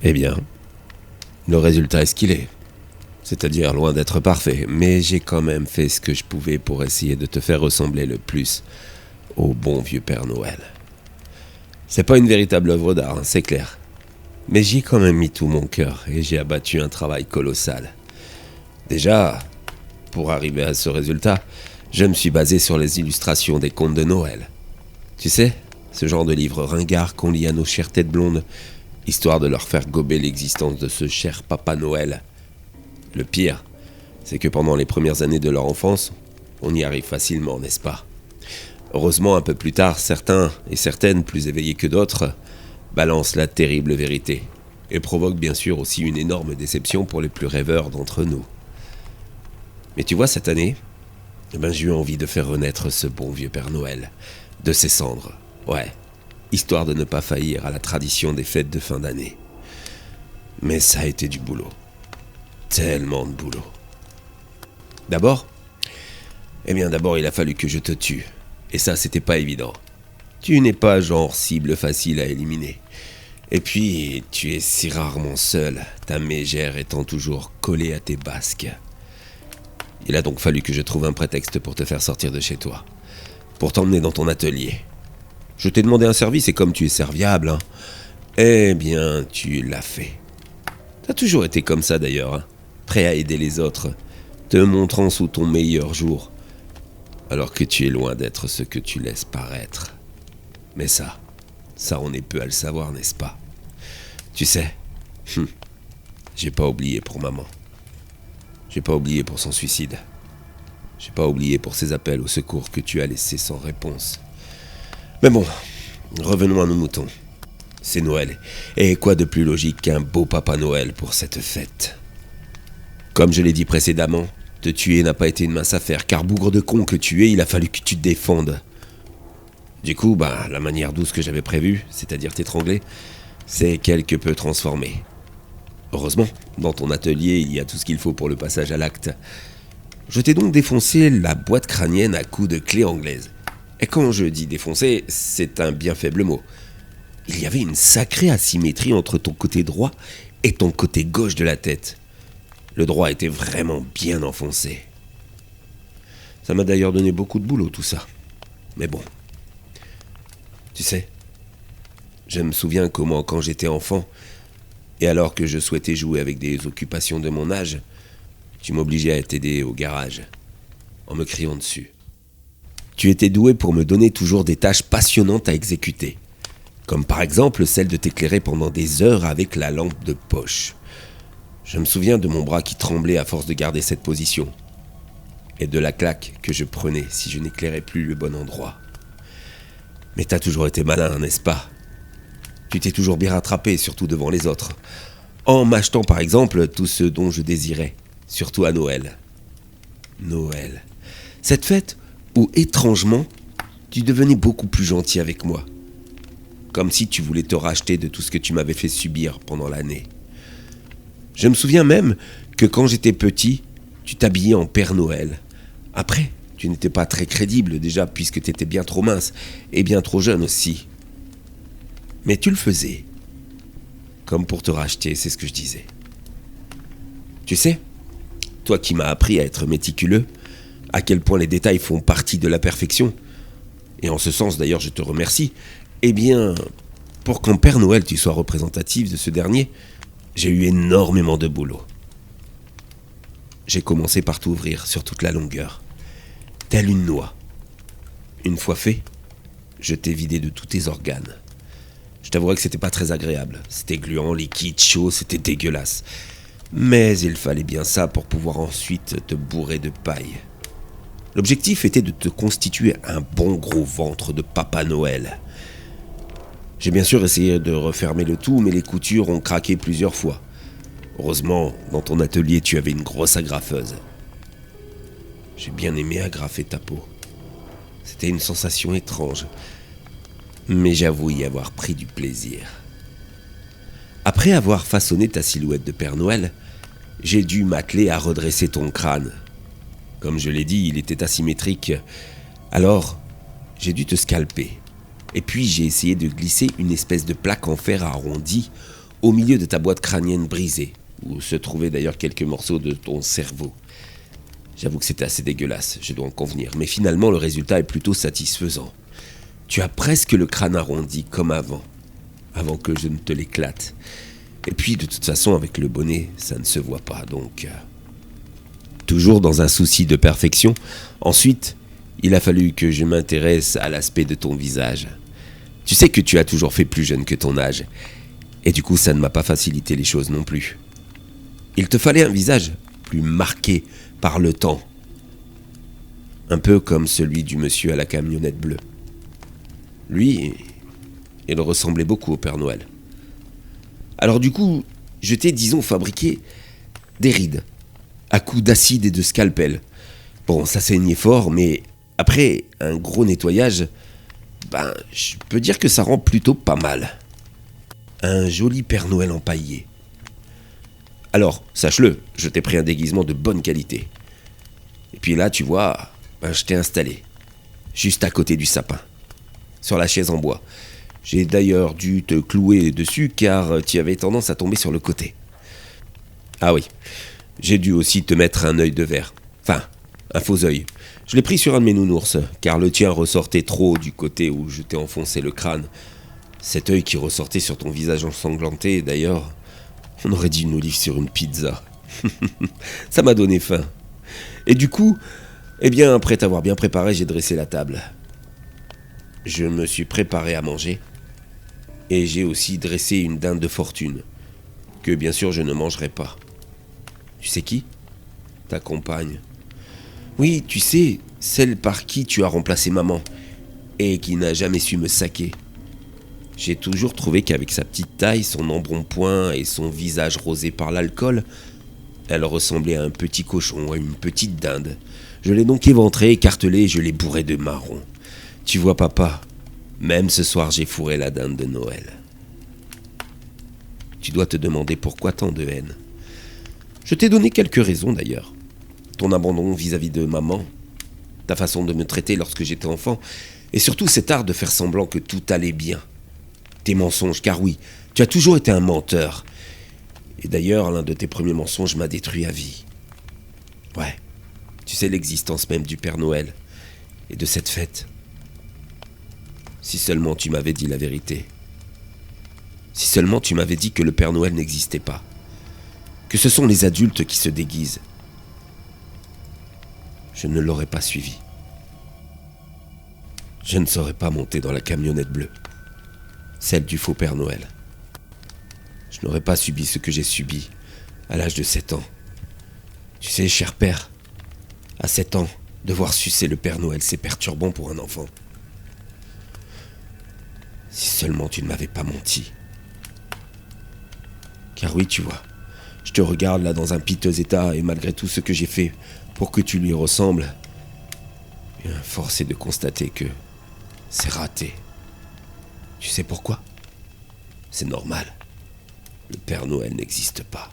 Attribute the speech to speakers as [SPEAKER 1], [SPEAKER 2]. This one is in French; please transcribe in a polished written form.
[SPEAKER 1] Eh bien, le résultat est ce qu'il est. C'est-à-dire loin d'être parfait, mais j'ai quand même fait ce que je pouvais pour essayer de te faire ressembler le plus au bon vieux Père Noël. C'est pas une véritable œuvre d'art, hein, c'est clair. Mais j'y ai quand même mis tout mon cœur et j'ai abattu un travail colossal. Déjà, pour arriver à ce résultat, je me suis basé sur les illustrations des contes de Noël. Tu sais, ce genre de livres ringards qu'on lit à nos chères têtes blondes, histoire de leur faire gober l'existence de ce cher Papa Noël. Le pire, c'est que pendant les premières années de leur enfance, on y arrive facilement, n'est-ce pas ? Heureusement, un peu plus tard, certains et certaines, plus éveillés que d'autres, balancent la terrible vérité et provoquent bien sûr aussi une énorme déception pour les plus rêveurs d'entre nous. Mais tu vois, cette année, j'ai eu envie de faire renaître ce bon vieux Père Noël de ses cendres, ouais, histoire de ne pas faillir à la tradition des fêtes de fin d'année. Mais ça a été du boulot. Tellement de boulot. D'abord, il a fallu que je te tue. Et ça, c'était pas évident. Tu n'es pas genre cible facile à éliminer. Et puis, tu es si rarement seul, ta mégère étant toujours collée à tes basques. Il a donc fallu que je trouve un prétexte pour te faire sortir de chez toi. Pour t'emmener dans ton atelier. Je t'ai demandé un service et comme tu es serviable, eh bien, tu l'as fait. T'as toujours été comme ça d'ailleurs, prêt à aider les autres, te montrant sous ton meilleur jour, alors que tu es loin d'être ce que tu laisses paraître. Mais ça on est peu à le savoir, n'est-ce pas ? Tu sais, j'ai pas oublié pour maman. J'ai pas oublié pour son suicide. J'ai pas oublié pour ses appels au secours que tu as laissés sans réponse. Mais bon, revenons à nos moutons. C'est Noël, et quoi de plus logique qu'un beau Papa Noël pour cette fête ? Comme je l'ai dit précédemment, te tuer n'a pas été une mince affaire, car bougre de con que tu es, il a fallu que tu te défendes. Du coup, la manière douce que j'avais prévue, c'est-à-dire t'étrangler, s'est quelque peu transformée. Heureusement, dans ton atelier, il y a tout ce qu'il faut pour le passage à l'acte. Je t'ai donc défoncé la boîte crânienne à coups de clé anglaise. Et quand je dis défoncer, c'est un bien faible mot. Il y avait une sacrée asymétrie entre ton côté droit et ton côté gauche de la tête. Le droit était vraiment bien enfoncé. Ça m'a d'ailleurs donné beaucoup de boulot tout ça. Mais bon. Tu sais, je me souviens comment quand j'étais enfant, et alors que je souhaitais jouer avec des occupations de mon âge, tu m'obligeais à t'aider au garage, en me criant dessus. Tu étais doué pour me donner toujours des tâches passionnantes à exécuter, comme par exemple celle de t'éclairer pendant des heures avec la lampe de poche. Je me souviens de mon bras qui tremblait à force de garder cette position, et de la claque que je prenais si je n'éclairais plus le bon endroit. Mais t'as toujours été malin, n'est-ce pas ? Tu t'es toujours bien rattrapé, surtout devant les autres, en m'achetant par exemple tout ce dont je désirais, surtout à Noël. Noël. Cette fête où, étrangement, tu devenais beaucoup plus gentil avec moi. Comme si tu voulais te racheter de tout ce que tu m'avais fait subir pendant l'année. Je me souviens même que quand j'étais petit, tu t'habillais en Père Noël. Après, tu n'étais pas très crédible déjà puisque tu étais bien trop mince et bien trop jeune aussi. Mais tu le faisais. Comme pour te racheter, c'est ce que je disais. Tu sais, toi qui m'as appris à être méticuleux, à quel point les détails font partie de la perfection, et en ce sens d'ailleurs je te remercie, eh bien, pour qu'en Père Noël tu sois représentatif de ce dernier, j'ai eu énormément de boulot. J'ai commencé par t'ouvrir sur toute la longueur, telle une noix. Une fois fait, je t'ai vidé de tous tes organes. Je t'avouerai que c'était pas très agréable. C'était gluant, liquide, chaud, c'était dégueulasse. Mais il fallait bien ça pour pouvoir ensuite te bourrer de paille. L'objectif était de te constituer un bon gros ventre de Papa Noël. J'ai bien sûr essayé de refermer le tout, mais les coutures ont craqué plusieurs fois. Heureusement, dans ton atelier, tu avais une grosse agrafeuse. J'ai bien aimé agrafer ta peau. C'était une sensation étrange, mais j'avoue y avoir pris du plaisir. Après avoir façonné ta silhouette de Père Noël, j'ai dû m'atteler à redresser ton crâne. Comme je l'ai dit, il était asymétrique. Alors, j'ai dû te scalper. Et puis j'ai essayé de glisser une espèce de plaque en fer arrondi au milieu de ta boîte crânienne brisée, où se trouvaient d'ailleurs quelques morceaux de ton cerveau. J'avoue que c'était assez dégueulasse, je dois en convenir, mais finalement le résultat est plutôt satisfaisant. Tu as presque le crâne arrondi comme avant que je ne te l'éclate. Et puis de toute façon avec le bonnet, ça ne se voit pas, donc... Toujours dans un souci de perfection, ensuite, il a fallu que je m'intéresse à l'aspect de ton visage. Tu sais que tu as toujours fait plus jeune que ton âge, et du coup ça ne m'a pas facilité les choses non plus. Il te fallait un visage plus marqué par le temps. Un peu comme celui du monsieur à la camionnette bleue. Lui, il ressemblait beaucoup au Père Noël. Alors du coup, je t'ai, disons, fabriqué des rides, à coups d'acide et de scalpel. Bon, ça saignait fort, mais après un gros nettoyage, je peux dire que ça rend plutôt pas mal. Un joli Père Noël empaillé. Alors, sache-le, je t'ai pris un déguisement de bonne qualité. Et puis là, tu vois, je t'ai installé, juste à côté du sapin, sur la chaise en bois. J'ai d'ailleurs dû te clouer dessus car tu avais tendance à tomber sur le côté. Ah oui, j'ai dû aussi te mettre un œil de verre. Enfin, un faux œil. Je l'ai pris sur un de mes nounours, car le tien ressortait trop du côté où je t'ai enfoncé le crâne. Cet œil qui ressortait sur ton visage ensanglanté, d'ailleurs, on aurait dit une olive sur une pizza. Ça m'a donné faim. Et du coup, après t'avoir bien préparé, j'ai dressé la table. Je me suis préparé à manger. Et j'ai aussi dressé une dinde de fortune, que bien sûr je ne mangerai pas. Tu sais qui ? Ta compagne. Oui, tu sais, celle par qui tu as remplacé maman, et qui n'a jamais su me saquer. J'ai toujours trouvé qu'avec sa petite taille, son embonpoint et son visage rosé par l'alcool, elle ressemblait à un petit cochon, à une petite dinde. Je l'ai donc éventrée, écartelée, et je l'ai bourrée de marron. Tu vois, papa, même ce soir, j'ai fourré la dinde de Noël. Tu dois te demander pourquoi tant de haine. Je t'ai donné quelques raisons d'ailleurs. Ton abandon vis-à-vis de maman, ta façon de me traiter lorsque j'étais enfant, et surtout cet art de faire semblant que tout allait bien. Tes mensonges, car oui, tu as toujours été un menteur. Et d'ailleurs, l'un de tes premiers mensonges m'a détruit à vie. Ouais, tu sais l'existence même du Père Noël et de cette fête. Si seulement tu m'avais dit la vérité. Si seulement tu m'avais dit que le Père Noël n'existait pas. Que ce sont les adultes qui se déguisent. Je ne l'aurais pas suivi. Je ne serais pas monté dans la camionnette bleue. Celle du faux Père Noël. Je n'aurais pas subi ce que j'ai subi à l'âge de 7 ans. Tu sais, cher père, à 7 ans, devoir sucer le Père Noël, c'est perturbant pour un enfant. Si seulement tu ne m'avais pas menti. Car oui, tu vois, je te regarde là dans un piteux état et malgré tout ce que j'ai fait pour que tu lui ressembles, force est de constater que c'est raté. Tu sais pourquoi ? C'est normal. Le Père Noël n'existe pas.